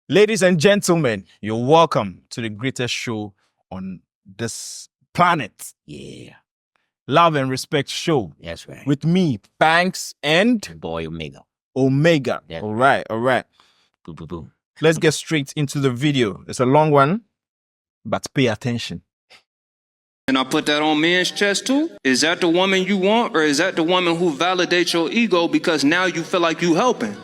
Ladies and gentlemen, you're welcome to the greatest show on this planet. Yeah, Love and Respect Show that's right. with me, Banks and Boy Omega. Omega. Yeah. All right. Boo, boo, boo. Let's get straight into the video. It's a long one, but pay attention. And I put that on men's chest too. Is that the woman you want, or is that the woman who validates your ego because now you feel like you helping?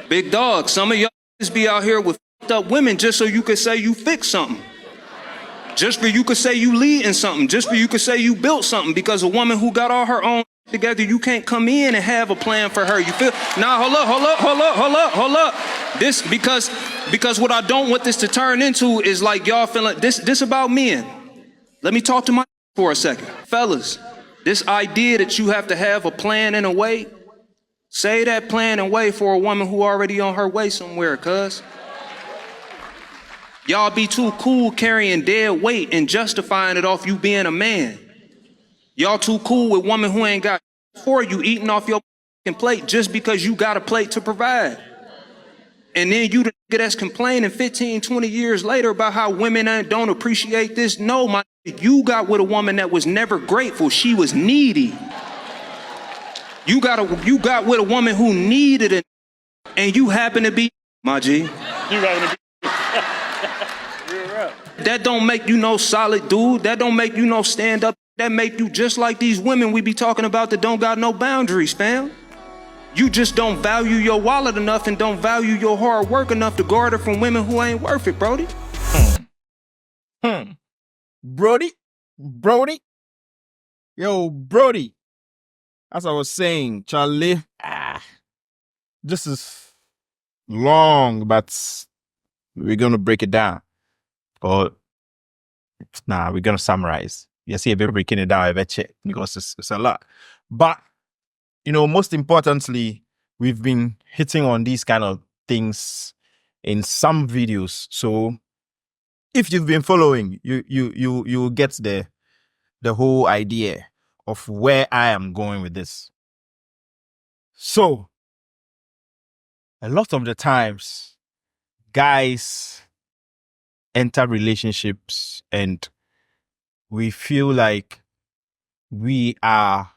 Big dog, some of y'all be out here with f***ed up women just so you could say you fixed something. Just for you could say you lead in something. Just for you could say you built something. Because a woman who got all her own together, you can't come in and have a plan for her. You feel? Nah, hold up. This because what I don't want this to turn into is like y'all feeling this about men. Let me talk to my for a second. Fellas, this idea that you have to have a plan and a way, say that plan and way for a woman who already on her way somewhere, cuz. Y'all be too cool carrying dead weight and justifying it off you being a man. Y'all too cool with women who ain't got for you eating off your plate just because you got a plate to provide. And then you the nigga that's complaining 15, 20 years later about how women don't appreciate this. No, my you got with a woman that was never grateful. She was needy. You got with a woman who needed it, and you happen to be my G. You happen to be. That don't make you no solid dude. That don't make you no stand up. That make you just like these women we be talking about that don't got no boundaries, fam. You just don't value your wallet enough and don't value your hard work enough to guard it from women who ain't worth it, Brody. Brody. Yo, Brody. As I was saying, Charlie, this is long, but we're going to break it down. Or, we're going to summarize. You see, we're breaking it down because it's a lot. But, most importantly, we've been hitting on these kind of things in some videos. So if you've been following, you get the whole idea of where I am going with this. So a lot of the times, guys enter relationships and we feel like we are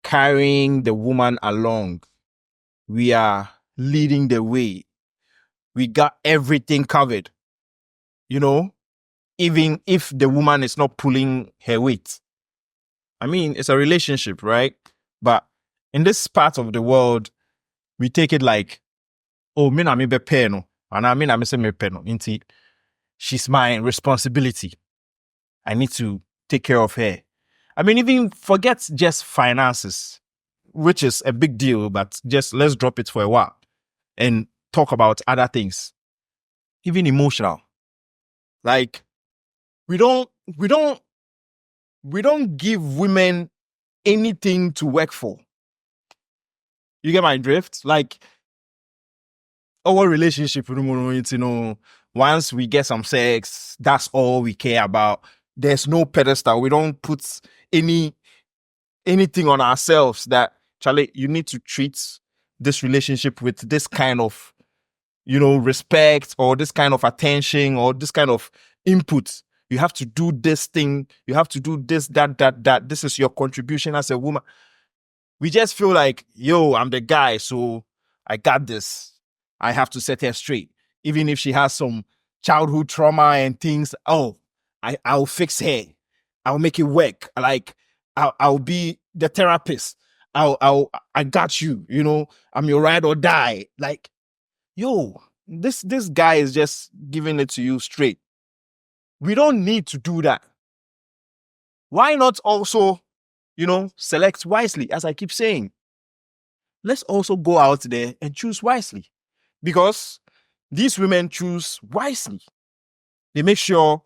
carrying the woman along. We are leading the way. We got everything covered. Even if the woman is not pulling her weight. I mean, it's a relationship, right? But in this part of the world, we take it like, oh, me na me be pay no. And I mean, I say me pay no. She's my responsibility. I need to take care of her. I mean, even forget just finances, which is a big deal, but just let's drop it for a while and talk about other things. Even emotional. Like, we don't give women anything to work for. You get my drift? Like, our relationship, once we get some sex, that's all we care about. There's no pedestal. We don't put anything on ourselves that, Charlie, you need to treat this relationship with this kind of, respect or this kind of attention or this kind of input. You have to do this thing. You have to do this, that. This is your contribution as a woman. We just feel like, yo, I'm the guy, so I got this. I have to set her straight. Even if she has some childhood trauma and things, I'll fix her. I'll make it work. Like, I'll be the therapist. I got you, I'm your ride or die. Like, yo, this guy is just giving it to you straight. We don't need to do that. Why not also, select wisely, as I keep saying? Let's also go out there and choose wisely. Because these women choose wisely. They make sure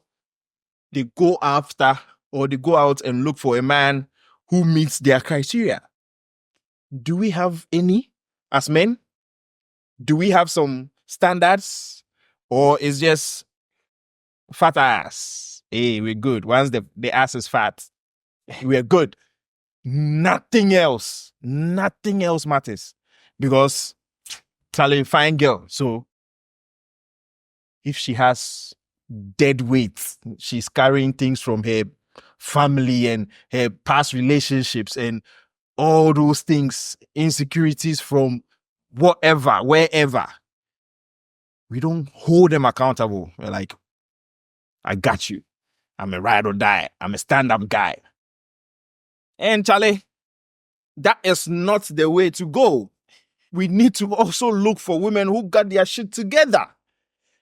they go after or they go out and look for a man who meets their criteria. Do we have any as men? Do we have some standards? Or is just fat ass? Hey, we're good. Once the ass is fat, we're good. Nothing else matters. Because Charlie, fine girl. So if she has dead weight, she's carrying things from her family and her past relationships and all those things, insecurities from whatever, wherever, we don't hold them accountable. We're like, I got you. I'm a ride or die. I'm a stand-up guy. And Charlie, that is not the way to go. We need to also look for women who got their shit together.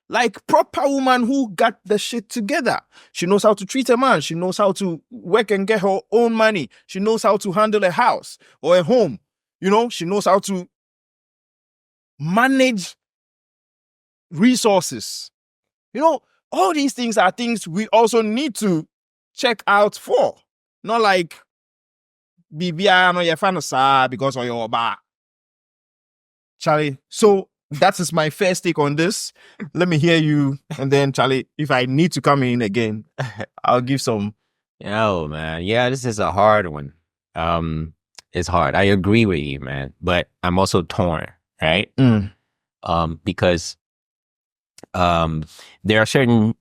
Like proper woman who got the shit together. She knows how to treat a man. She knows how to work and get her own money. She knows how to handle a house or a home. You know, she knows how to manage resources. You know, all these things are things we also need to check out for. Not like, Bibia no ye fan because of your bar. Charlie, so that is my first take on this. Let me hear you. And then, Charlie, if I need to come in again, I'll give some. Oh, man. Yeah, this is a hard one. It's hard. I agree with you, man. But I'm also torn, right? Because there are certain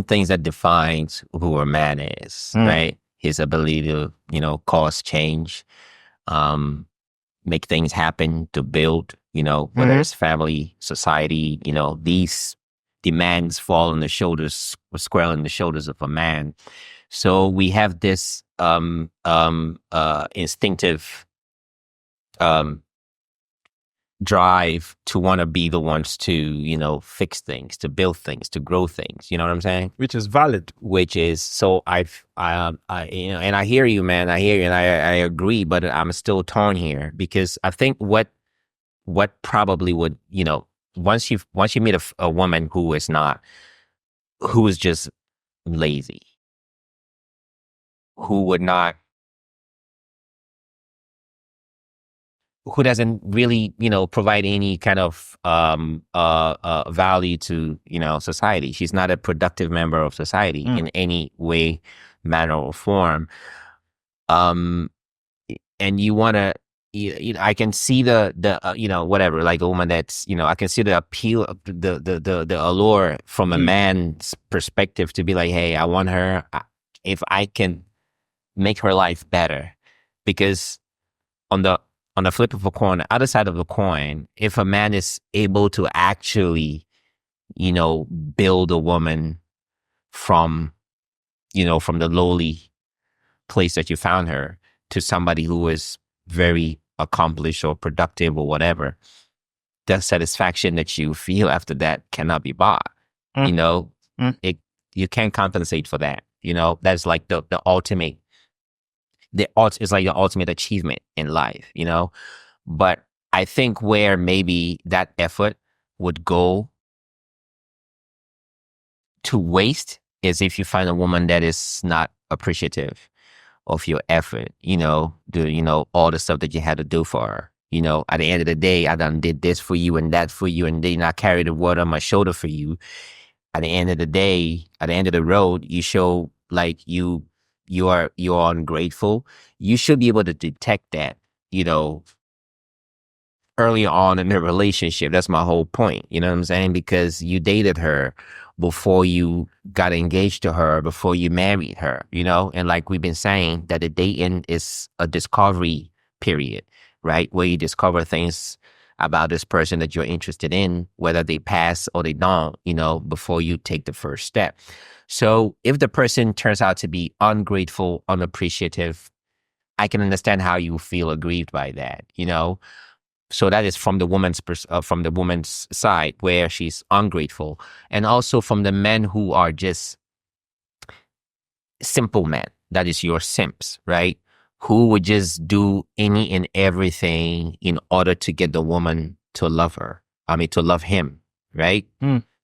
things that defines who a man is, right? His ability to, cause change, make things happen, to build, whether it's family, society, these demands fall on the shoulders, square on the shoulders of a man. So we have this instinctive drive to want to be the ones to, fix things, to build things, to grow things. You know what I'm saying? Which is valid. Which is, so and I hear you, man. I hear you, and I agree, but I'm still torn here because I think what probably would, once you meet a woman who is just lazy, who doesn't really, provide any kind of value to, society. She's not a productive member of society in any way, manner, or form. And you want to, I can see the whatever, like a woman that's, I can see the appeal of the allure from a man's perspective to be like, hey, I want her, if I can make her life better. Because on the flip of a coin, the other side of the coin, if a man is able to actually, build a woman from the lowly place that you found her to somebody who is very accomplished or productive or whatever, the satisfaction that you feel after that cannot be bought. You can't compensate for that. That's like the ultimate. It's like the ultimate achievement in life, But I think where maybe that effort would go to waste is if you find a woman that is not appreciative of your effort, all the stuff that you had to do for her. At the end of the day, I done did this for you and that for you, and then I carried the word on my shoulder for you. At the end of the day, at the end of the road, you show like you're ungrateful. You should be able to detect that, early on in the relationship. That's my whole point. You know what I'm saying? Because you dated her before you got engaged to her, before you married her, and like we've been saying, that the dating is a discovery period, right? Where you discover things about this person that you're interested in, whether they pass or they don't, before you take the first step. So if the person turns out to be ungrateful, unappreciative, I can understand how you feel aggrieved by that, So that is from the woman's side, where she's ungrateful, and also from the men who are just simple men. That is your simps, right? Who would just do any and everything in order to get the woman to love her. To love him, right?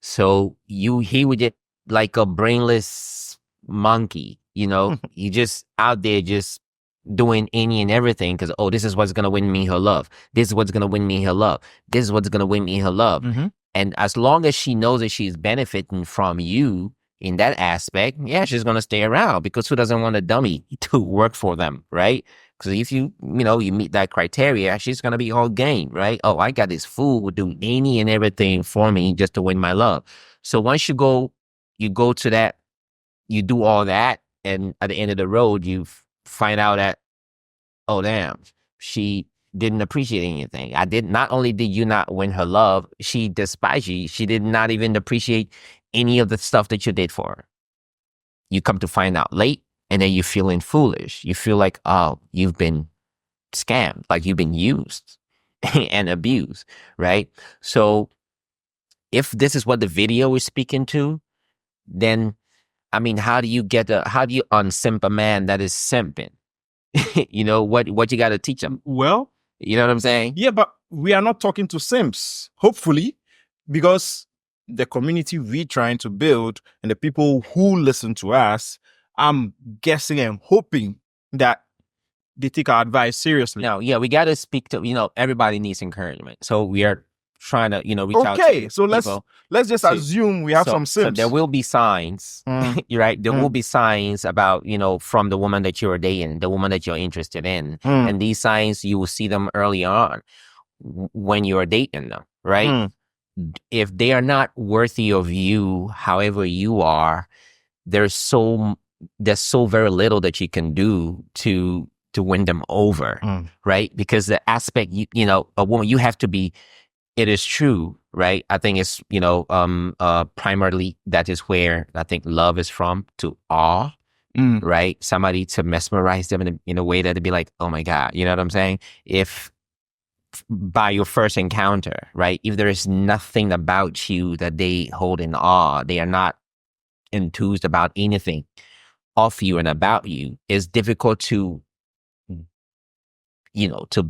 So he would get like a brainless monkey, he just out there just doing any and everything because, this is what's going to win me her love. This is what's going to win me her love. This is what's going to win me her love. And as long as she knows that she's benefiting from you, in that aspect, yeah, she's going to stay around because who doesn't want a dummy to work for them, right? Because if you meet that criteria, she's going to be all game, right? Oh, I got this fool who do any and everything for me just to win my love. So once you go to that, you do all that, and at the end of the road, you find out that, oh, damn, she didn't appreciate anything. Not only did you not win her love, she despised you. She did not even appreciate any of the stuff that you did for her. You come to find out late, and then you're feeling foolish. You feel like, oh, you've been scammed, like you've been used and abused, right? So if this is what the video is speaking to, then, I mean, how do you unsimp a man that is simping? What you got to teach them? Well, You know what I'm saying? yeah, but we are not talking to simps, hopefully, because the community we're trying to build and the people who listen to us, I'm guessing and hoping that they take our advice seriously. No, yeah, we got to speak to, everybody needs encouragement. So we are trying to, reach out to Okay, so people. let's just So- assume we have So- some So simps. there will be signs, you're right? There will be signs about, from the woman that you're dating, the woman that you're interested in. Mm. And these signs, you will see them early on when you're dating them, right? Mm. If they are not worthy of you, however you are, there's so very little that you can do to win them over, right? Because the aspect, a woman, you have to be, it is true, right? I think it's, primarily that is where I think love is from, to awe, right? Somebody to mesmerize them in a way that they'd be like, oh my God, you know what I'm saying? If by your first encounter, right? If there is nothing about you that they hold in awe, they are not enthused about anything of you and about you, it's difficult to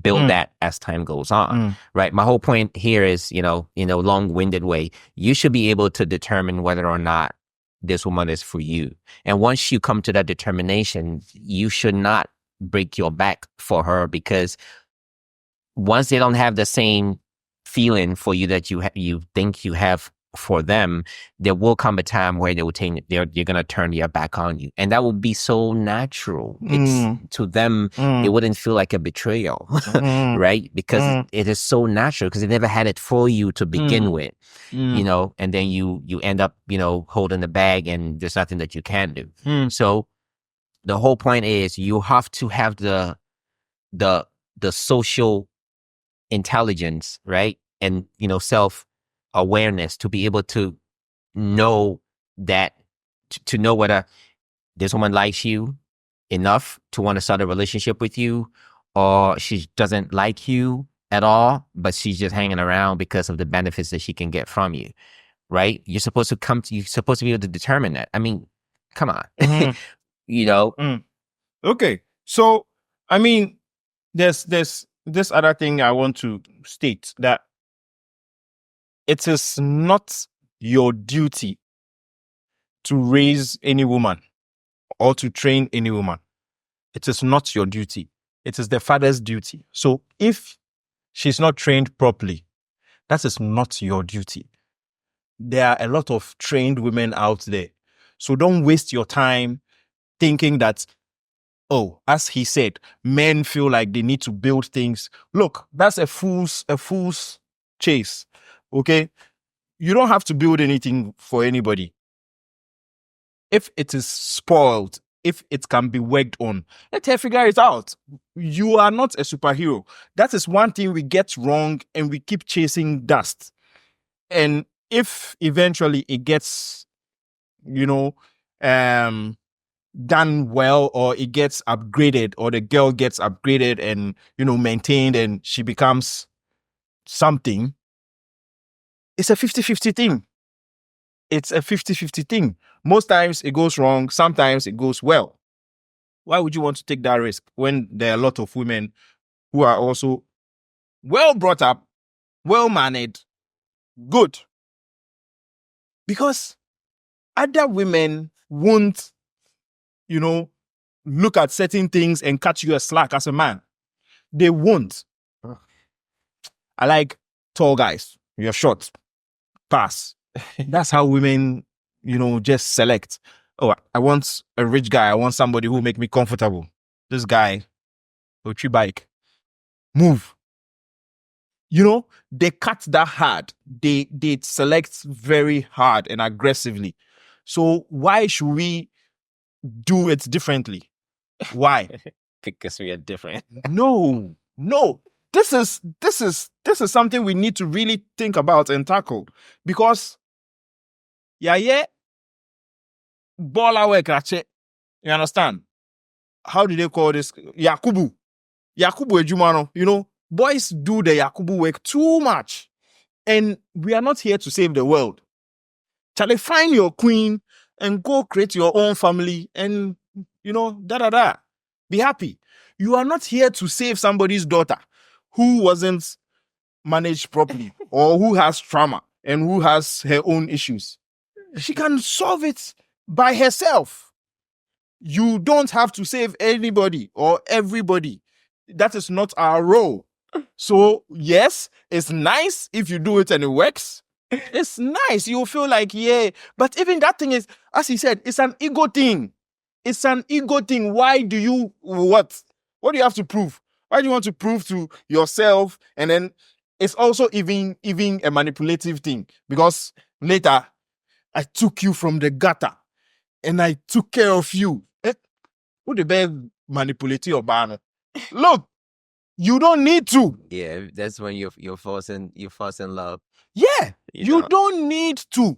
build that as time goes on, right? My whole point here is, long-winded way, you should be able to determine whether or not this woman is for you. And once you come to that determination, you should not break your back for her, because once they don't have the same feeling for you that you think you have for them, there will come a time where you're going to turn their back on you, and that will be so natural. It's to them, it wouldn't feel like a betrayal, right? Because it is so natural, because they never had it for you to begin with, and then you end up holding the bag, and there's nothing that you can do. So the whole point is, you have to have the social intelligence, right? And self-awareness to be able to know that, to know whether this woman likes you enough to want to start a relationship with you, or she doesn't like you at all, but she's just hanging around because of the benefits that she can get from you, right? You're supposed to be able to determine that. I mean, come on. Okay, so I mean, there's this other thing I want to state, that it is not your duty to raise any woman or to train any woman. It is not your duty. It is the father's duty. So if she's not trained properly, that is not your duty. There are a lot of trained women out there. So don't waste your time thinking that, oh, as he said, men feel like they need to build things. Look, that's a fool's chase. Okay? You don't have to build anything for anybody. If it is spoiled, if it can be worked on, let her figure it out. You are not a superhero. That is one thing we get wrong, and we keep chasing dust. And if eventually it gets, done well, or it gets upgraded, or the girl gets upgraded and maintained, and she becomes something, it's a 50-50 thing. It's a 50-50 thing. Most times it goes wrong, sometimes it goes well. Why would you want to take that risk when there are a lot of women who are also well brought up, well mannered, good? Because other women won't look at certain things and cut you a slack as a man. They won't. I like tall guys. You're short. Pass. That's how women just select. Oh, I want a rich guy. I want somebody who will make me comfortable. This guy, Ochi bike, move. They cut that hard. They select very hard and aggressively. So why should we do it differently? Why? Because we are different. No. This is something we need to really think about and tackle, because baller work, Rache. You understand? How do they call this? Yakubu Ejumano. Boys do the Yakubu work too much, and we are not here to save the world. Charlie, find your queen and go create your own family, and be happy. You are not here to save somebody's daughter who wasn't managed properly or who has trauma and who has her own issues. She can solve it by herself. You don't have to save anybody or everybody. That is not our role. So, yes, it's nice if you do it and it works. It's nice. You feel like, yeah. But even that thing is, as he said, it's an ego thing. It's an ego thing. Why do you, what? What do you have to prove? Why do you want to prove to yourself? And then it's also even a manipulative thing, because later I took you from the gutter and I took care of you. Who the best manipulative or banner? Look, you don't need to. Yeah, that's when you're forcing love. Yeah, you don't need to.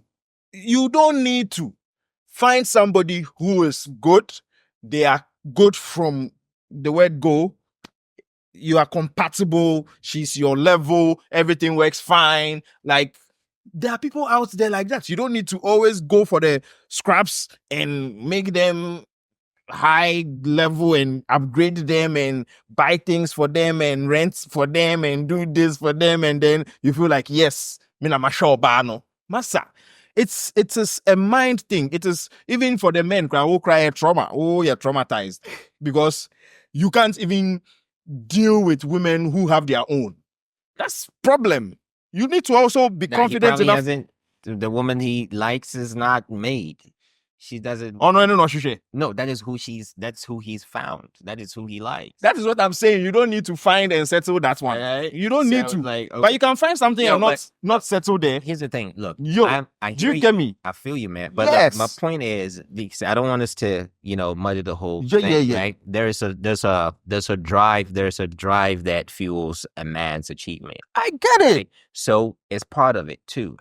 You don't need to. Find somebody who is good. They are good from the word go. You are compatible. She's your level. Everything works fine. Like, there are people out there like that. You don't need to always go for the scraps and make them high level and upgrade them and buy things for them and rent for them and do this for them, and then you feel like, yes, mina masho bano masa. It is a mind thing. It is even for the men who cry trauma. Oh, you're traumatized because you can't even deal with women who have their own. That's problem. You need to also be confident enough. The woman he likes is not made. She doesn't. Oh no, Shushe. No, that's who he's found. That is who he likes. That is what I'm saying. You don't need to find and settle that one. Right? You don't need to. Okay. But you can find something and not settle there. Here's the thing. Look, do you get me? I feel you, man. But yes. My point is, I don't want us to, muddy the whole thing. Yeah. Right? There's a drive. There's a drive that fuels a man's achievement. I get it. Right? So it's part of it too.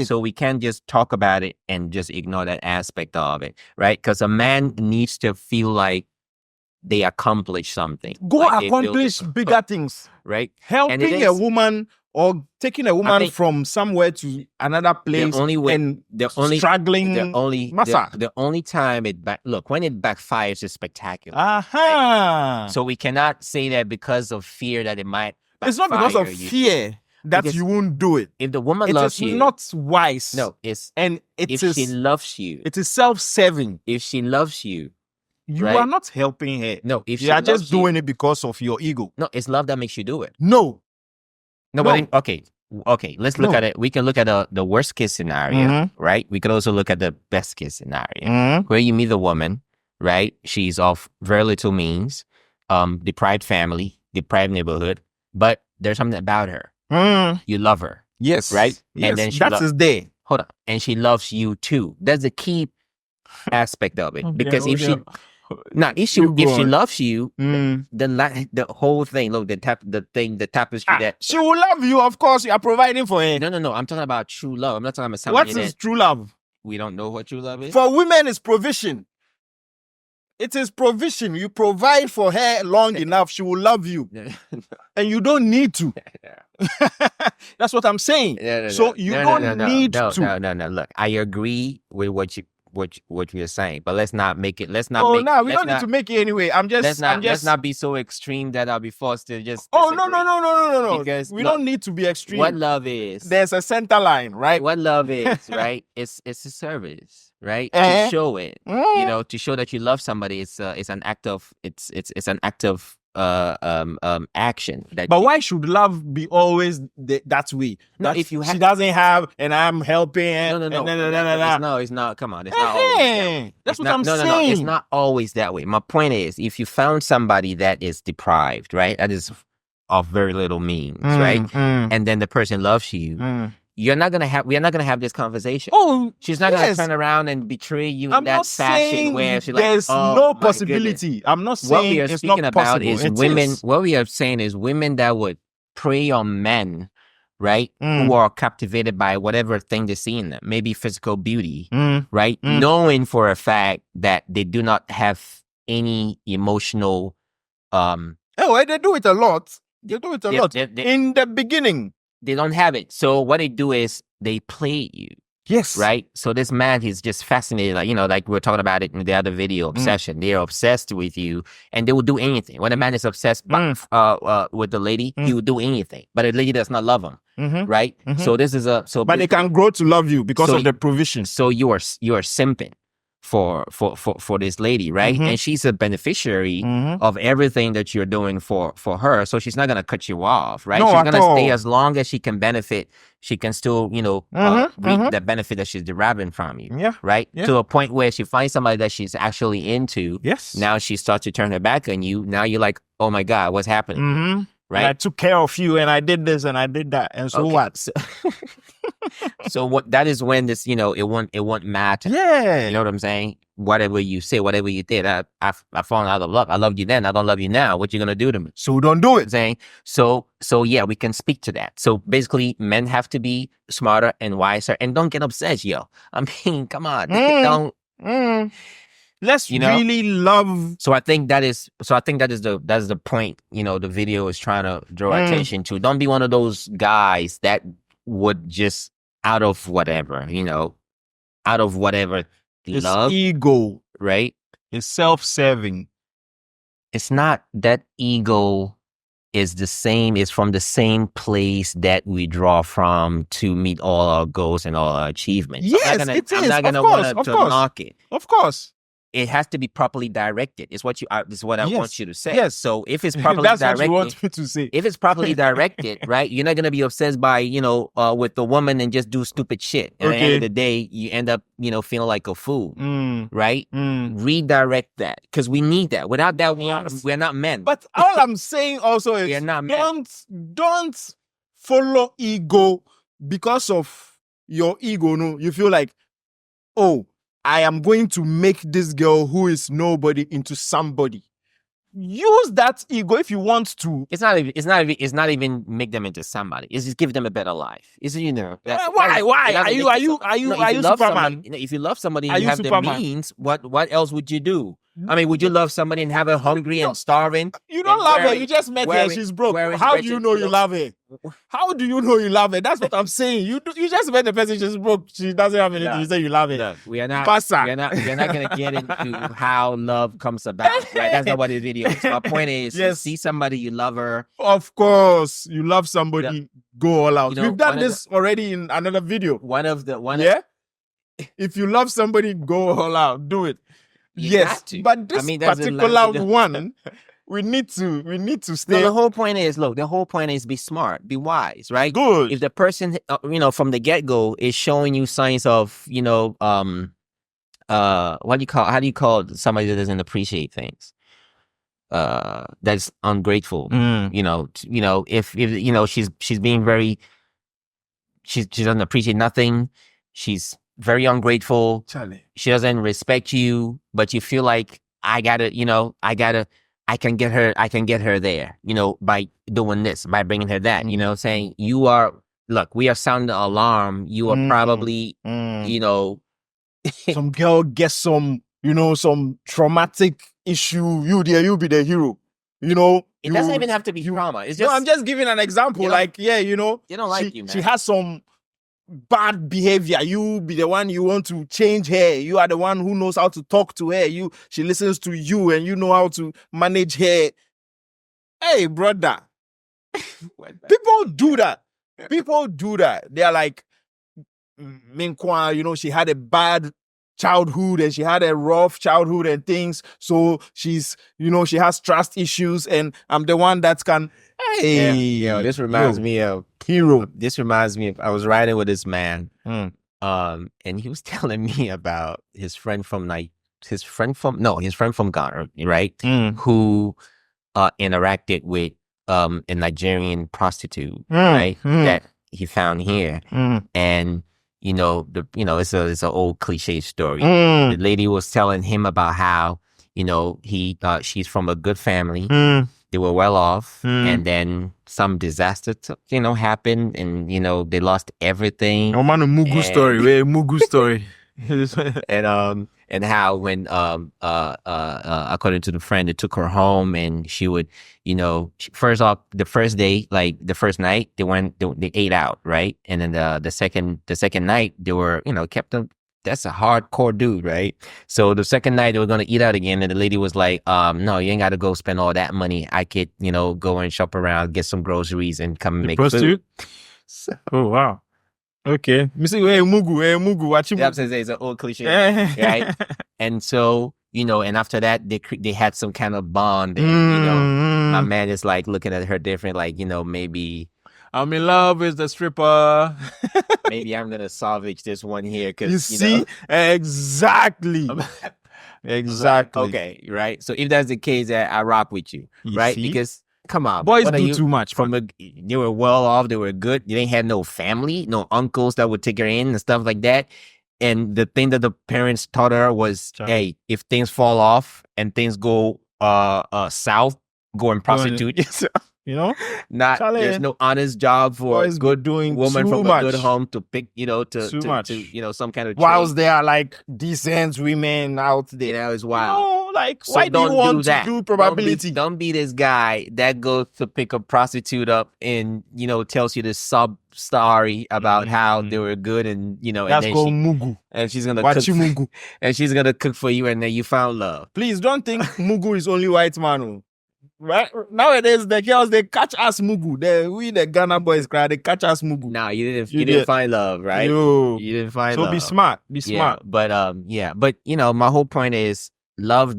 So we can't just talk about it and just ignore that aspect of it, right? Because a man needs to feel like they accomplish something. Accomplish bigger things, right? Helping a woman or taking a woman from somewhere to another place. The only time when it backfires is spectacular. Right? So we cannot say that because of fear that it might. It's not because of fear that you won't do it. If the woman loves you, it's not wise. No, if she loves you, it is self-serving. If she loves you, you are not helping her. No, if you are just doing it because of your ego. No, it's love that makes you do it. No. But okay. Let's look at it. We can look at the worst case scenario, right? We could also look at the best case scenario, where you meet a woman, right? She's of very little means, deprived family, deprived neighborhood, but there's something about her. You love her. Yes. Right? Yes. And then that is there. Hold on. And she loves you too. That's the key aspect of it. Because if she loves you, then the whole thing, look, the tapestry that she will love you, of course. You are providing for her. No. I'm talking about true love. I'm not talking about something. What is true love? We don't know what true love is. For women, it's provision. It is provision. You provide for her long enough, she will love you. And you don't need to. That's what I'm saying. So you don't need to. No. Look, I agree with what you're saying, but let's not make it. We don't need to make it anyway. Let's not be so extreme that I'll be forced to just. Oh no. Because we don't need to be extreme. What love is? There's a center line, right? What love is, right? It's a service, right? To show it, to show that you love somebody. It's an act of action. But why should love be always that way? No, That if you she have doesn't have, and I'm helping. It's not. Come on, it's not always that way. That's It's what not, I'm no, saying. it's not always that way. My point is, if you found somebody that is deprived, right, that is of very little means, right, and then the person loves you, we're not gonna have this conversation. Oh, she's not gonna yes. turn around and betray you I'm in that not fashion saying where she's there's like, oh, no my possibility. goodness. I'm not What saying we are it's speaking not about possible. is It women. is. What we are saying is women that would prey on men, right, who are captivated by whatever thing they see in them, maybe physical beauty, right, knowing for a fact that they do not have any emotional. Oh, they do it a lot. They do it a lot in the beginning. They don't have it. So what they do is they play you. Yes. Right. So this man, he's just fascinated. Like, like we were talking about it in the other video, obsession. They're obsessed with you and they will do anything. When a man is obsessed with the lady, he will do anything. But the lady does not love him. Right. So this is but they can grow to love you because of the provision. So you are simping for this lady, right? And she's a beneficiary of everything that you're doing for her. So she's not gonna cut you off, right? No, she's gonna stay as long as she can benefit. She can still, reap the benefit that she's deriving from you. Yeah. Right? Yeah. To a point where she finds somebody that she's actually into. Yes. Now she starts to turn her back on you. Now you're like, oh my God, what's happening? Right? And I took care of you and I did this and I did that. And so what? So what that is when this, it won't matter. Yeah. You know what I'm saying? Whatever you say, whatever you did, I fallen out of love. I loved you then. I don't love you now. What you gonna do to me? So don't do it. Saying so yeah, we can speak to that. So basically, men have to be smarter and wiser, and don't get obsessed, yo. I mean, come on, don't. Let's really love. So I think that is the point. The video is trying to draw attention to. Don't be one of those guys that would just out of whatever, It's love, ego, right? It's self-serving. It's not that ego is the same. It's from the same place that we draw from to meet all our goals and all our achievements. Yes, it is. I'm not gonna want to knock it. Of course. It has to be properly directed. It's what is what I want you to say. Yes. So if it's properly That's directed, what you want me to say. if it's properly directed, right, you're not gonna be obsessed by with the woman and just do stupid shit. At the end of the day, you end up feeling like a fool, right? Redirect that because we need that. Without that, we're not men. But all I'm saying also is We're not men. don't follow ego because of your ego. No, you feel like, oh, I am going to make this girl who is nobody into somebody. Use that ego if you want to. It's not even make them into somebody. It's just give them a better life. It's why? Are you Superman? If you love somebody Are and you you have the Superman? means, what else would you do? I mean, would you love somebody and have her hungry and starving? You don't love her. You just met her. She's broke. How do you know you love her? How do you know you love her? That's what I'm saying. You just met the person. She's broke. She doesn't have anything. You say you love her. Look, we're not Pasa. gonna get into how love comes about. Right? That's not what this video is. My point is, you see somebody, you love her. Of course, you love somebody. Go all out. We've done this already in another video. If you love somebody, go all out. Do it. Yes, but this particular one, we need to stay. No, the whole point is be smart, be wise, right? Good. If the person, from the get-go is showing you signs of, how do you call somebody that doesn't appreciate things? That's ungrateful. If she's being very, she doesn't appreciate nothing. She's very ungrateful. Charlie. She doesn't respect you, but you feel like I can get her there, by doing this, by bringing her that, saying we are sounding the alarm. You are probably, some girl gets some traumatic issue. You be the hero. It doesn't even have to be trauma. It's just, I'm just giving an example. They don't like you, man. She has some bad behavior. You be the one, you want to change her. You are the one who knows how to talk to her. She listens to you and you know how to manage her. Hey, brother. People do that. They are like, Minkwa, she had a bad childhood and she had a rough childhood and things. So she's, she has trust issues, and I'm the one that can. Hey, this reminds me of hero. This reminds me of I was riding with this man, Mm. and he was telling me about his friend from Ghana, right? Mm. Who interacted with a Nigerian prostitute, Mm. right? Mm. That he found here, Mm. and it's an old cliche story. Mm. The lady was telling him about how she's from a good family. Mm. They were well off, Mm. and then some disaster, happened, and they lost everything. Oh man, a Mugu And- story. Wait, Mugu story. And how when according to the friend, they took her home, and she would, first off, the first day, like the first night, they ate out, right? And then the second night, they were, kept them. That's a hardcore dude, right? So the second night they were gonna eat out again, and the lady was like, "No, you ain't got to go spend all that money. I could, go and shop around, get some groceries, and come and make Prostitute? food." Oh wow. Okay. Me say, hey Mugu, watch him. Yeah, I'm saying it's an old cliche, Right? right? And so, and after that, they had some kind of bond, and my man is like looking at her different, like maybe I'm in love with the stripper. maybe I'm gonna salvage this one here because You see? Exactly. Exactly. Okay, right. So if that's the case, I rock with you, You right? see? Because come on, Boys what are do you- too much. From they were well off, they were good. They didn't have no family, no uncles that would take her in and stuff like that. And the thing that the parents taught her was, Sure. hey, if things fall off and things go south, go and prostitute yourself. Charlie, There's no honest job for a boys good doing woman too from much. a good home to pick, Too much. to some kind of Whilst trade. there are like decent women out there. It's wild. So So why do you don't want that. to do probability? Don't be this guy that goes to pick a prostitute up and tells you this sub story about how they were good and and That's then called Mugu. she's gonna cook Wachi Mugu. and she's gonna cook for you and then you found love. Please don't think Mugu is only white man. Oh. Right? Nowadays, the girls, they catch us Mugu. The Ghana boys cry, they catch us Mugu. Nah, you didn't You didn't did. find love, right? Yo. You didn't find So love. be smart. Be Yeah, smart. but my whole point is love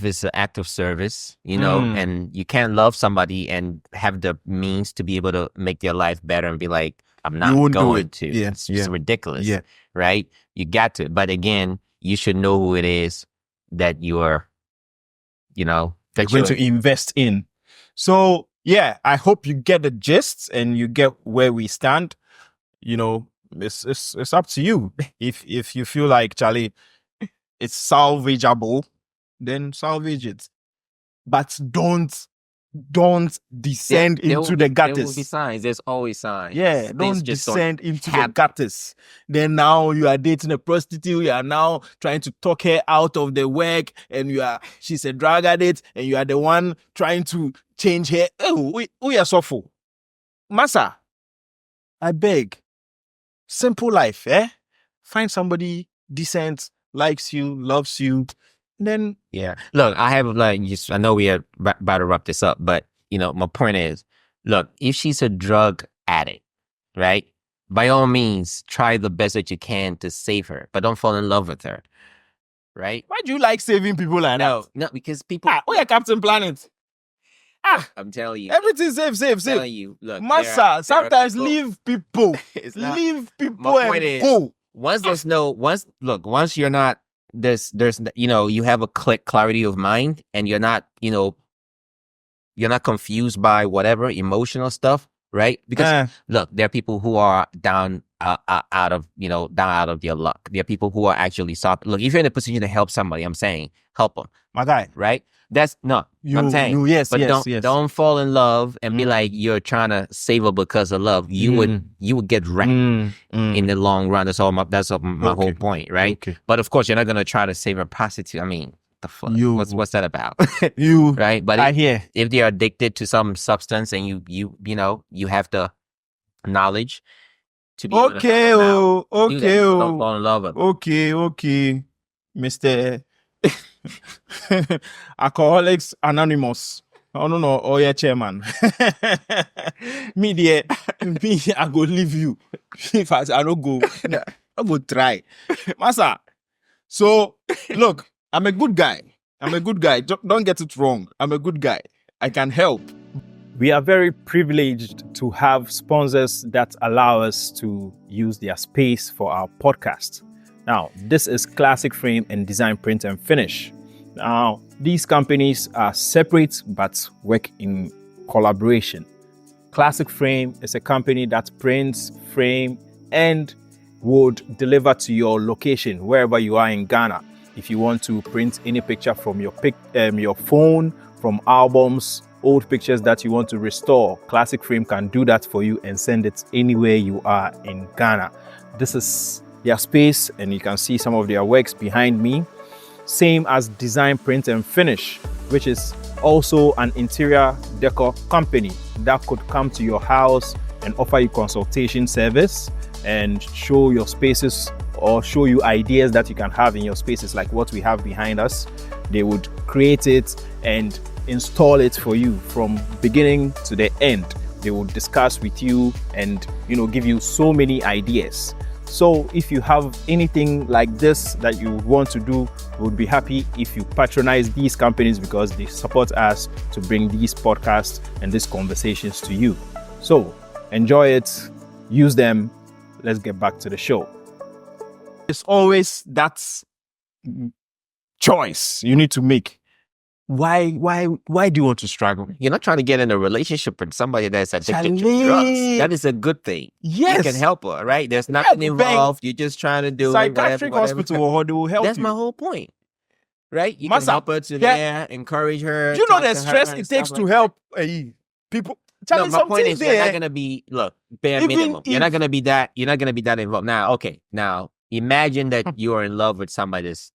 is an act of service, and you can't love somebody and have the means to be able to make their life better and be like, I'm not You won't do going it. to. Yeah, It's just yeah, ridiculous. yeah. Right? You got to. But again, you should know who it is that you are, that You're going to invest in. So, yeah, I hope you get the gist and you get where we stand. It's up to you. If you feel like, Charlie, it's salvageable, then salvage it. But don't descend There will into be- the There will be gutters. signs. There's always signs. Yeah, Things don't just descend into the happen. gutters. Then now you are dating a prostitute. You are now trying to talk her out of the work, and she's a drug addict, and you are the one trying to change her. Oh, we are so full. Massa, I beg. Simple life, eh? Find somebody decent, likes you, loves you, then Yeah. Look, I have I know we are about to wrap this up, but my point is, look, if she's a drug addict, right? By all means, try the best that you can to save her, but don't fall in love with her, right? why do you like saving people like that? No, because people. We are Captain Planet. I'm telling you, Everything safe. telling you, look, Massa, sometimes people- leave people. It's not- Leave people My point and is- go. once you're not there's you have a clarity of mind and you're not confused by whatever emotional stuff, right? Because look, there are people who are down out of their luck. There are people who are actually soft. Look, if you're in a position to help somebody, I'm saying help them, My guy. right? That's no, I'm saying. yes, But yes, don't fall in love and be like you're trying to save her because of love. You would get wrecked in the long run. That's my Okay. whole point, right? Okay. But of course, you're not gonna try to save a prostitute. I mean, the fuck? You- What's that about? You, Right? But I hear. if they are addicted to some substance and you have the knowledge to be able to Okay, help them out, oh, do that. okay, Don't oh, fall in love with them. okay, Mr. Alcoholics Anonymous. Oh no, oh yeah, chairman. me, I go leave you. If I don't go, I go try. Massa, So look, I'm a good guy. Don't get it wrong. I'm a good guy. I can help. We are very privileged to have sponsors that allow us to use their space for our podcast. Now, this is Classic Frame and Design Print and Finish. Now, these companies are separate but work in collaboration. Classic Frame is a company that prints, frame, and would deliver to your location wherever you are in Ghana. If you want to print any picture from your phone, from albums, old pictures that you want to restore, Classic Frame can do that for you and send it anywhere you are in Ghana. This is their space, and you can see some of their works behind me. Same as Design Print and Finish, which is also an interior decor company that could come to your house and offer you consultation service and show your spaces or show you ideas that you can have in your spaces, like what we have behind us. They would create it and install it for you from beginning to the end. They will discuss with you and give you so many ideas. So if you have anything like this that you want to do, we would be happy if you patronize these companies because they support us to bring these podcasts and these conversations to you. So enjoy it, use them. Let's get back to the show. It's always that choice you need to make. Why do you want to struggle? You're not trying to get in a relationship with somebody that's addicted to Charlie. drugs. That is a good thing. Yes. You can help her, right? There's nothing Yeah, involved. You're just trying to do Psychiatric whatever. hospital or they will help That's you. my whole point, right? You Massa, can help her to there, encourage her. Do you know talk the to her stress and it stuff takes like to that. help people? Charlie, No, my point is, you're there, not gonna be bare Even minimum. You're if- not gonna be that. You're not gonna be that involved. Now, imagine that you are in love with somebody that's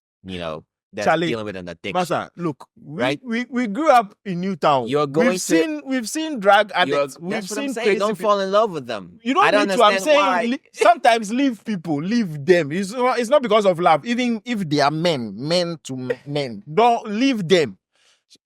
that's Charlie, dealing with an addiction. Massa, look, Right? we grew up in Newtown. You're going we've seen drug You're- addicts. We've that's what I'm seen saying. crazy Don't people. fall in love with them. You don't I don't need to. I'm understand why. saying sometimes leave people, leave them. It's not because of love. Even if they are men to men, don't leave them.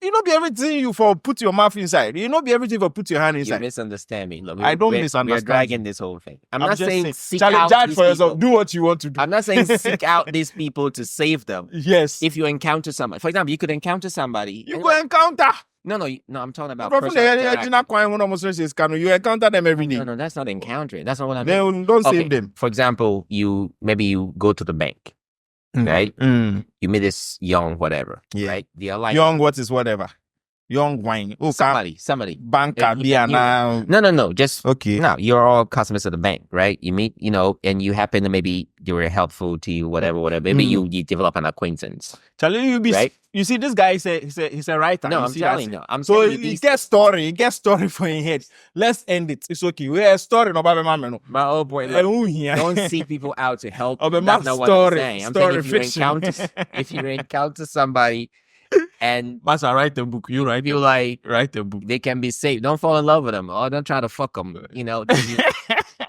You not be everything you for put your mouth inside. You not be everything for put your hand You inside. misunderstand me. Look, I don't we're misunderstand dragging this whole thing. I'm not just saying seek Charlie, out judge these for yourself. people. Do what you want to do. I'm not saying seek out these people to save them. Yes. If you encounter somebody, for example, you could encounter somebody. You go encounter. No, I'm talking about From personal interaction. You encounter them every day. No, that's not encountering. That's not what I mean. Then don't save them. For example, maybe you go to the bank, right? You meet this young whatever, Yeah. right? They're like Young, what is whatever. Young wine. Oh, somebody. banker, You- be now. No, just Okay. no. You're all customers of the bank, right? You meet, and you happen to maybe they were helpful to you, whatever. Maybe you develop an acquaintance. Charlie, Right? You see, this guy is he's a writer. No, You I'm see telling that? you. I'm So telling you he these. gets story for your head. Let's end it. It's okay. We are a story no baba mama no. My old boy. Eh, who here? Don't seek people out to help. Oh, but That's my not what story- I'm saying. I'm story saying if you fiction. encounter somebody and Master, write a book. You write. feel like Write a book. they can be saved, don't fall in love with them or don't try to fuck them.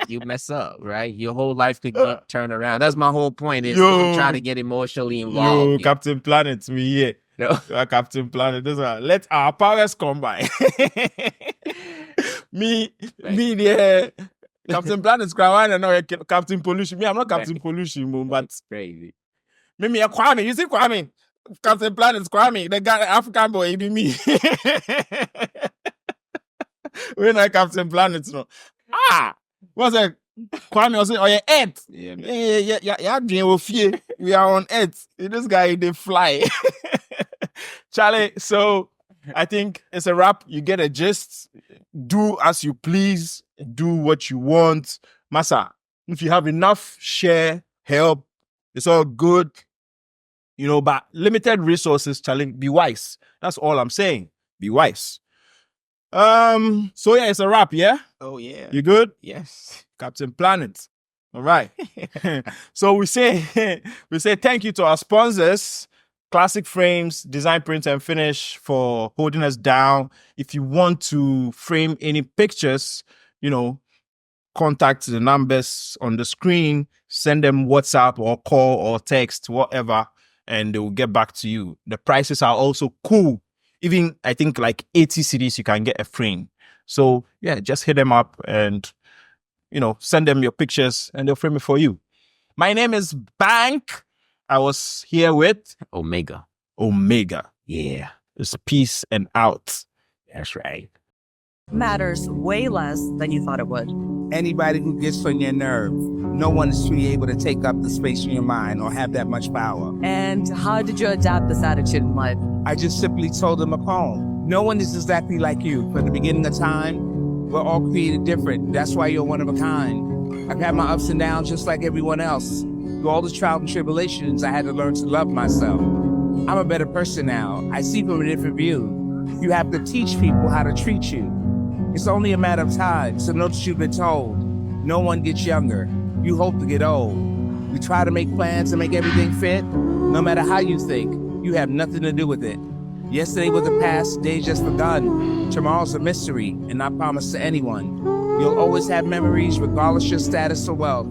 You mess up, right? Your whole life could get turned around. That's my whole point. Is Yo. don't try to get emotionally involved. You, Captain Planet, me here. No. You are Captain Planet. Let our powers combine. me, there. Captain Planet's crying and now Captain Pollution. Me, I'm not Captain Pollution, but That's crazy. me a Kwame. You see Kwame? Captain Planet's Kwame. The guy, African boy, it be me. We're not Captain Planet, no. What's that? Kwame was saying, oh, yeah, Earth. Yeah, we are on Earth. This guy, they fly. Charlie, so I think it's a wrap. You get a gist. Do as you please. Do what you want. Massa, if you have enough, share, help. It's all good. But limited resources, Charlie, be wise. That's all I'm saying. Be wise. So yeah, it's a wrap, yeah? Oh yeah. You good? Yes. Captain Planet. All right. So we say thank you to our sponsors, Classic Frames, Design, Print and Finish, for holding us down. If you want to frame any pictures, contact the numbers on the screen, send them WhatsApp or call or text, whatever, and they will get back to you. The prices are also cool. Even I think like 80 CDs you can get a frame. So yeah, just hit them up and send them your pictures and they'll frame it for you. My name is Bank. I was here with Omega. Omega. Yeah, It's peace and out. that's right. Matters way less than you thought it would. Anybody who gets on your nerve, no one is truly able to take up the space in your mind or have that much power. And how did you adapt this attitude in life? I just simply told them a poem. No one is exactly like you. From the beginning of time, we're all created different. That's why you're one of a kind. I've had my ups and downs just like everyone else. Through all the trials and tribulations, I had to learn to love myself. I'm a better person now. I see from a different view. You have to teach people how to treat you. It's only a matter of time, so know that you've been told. No one gets younger. You hope to get old. You try to make plans and make everything fit. No matter how you think, you have nothing to do with it. Yesterday was the past, day just begun. Tomorrow's a mystery and not promised to anyone. You'll always have memories regardless your status or wealth.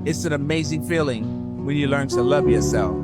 It's an amazing feeling when you learn to love yourself.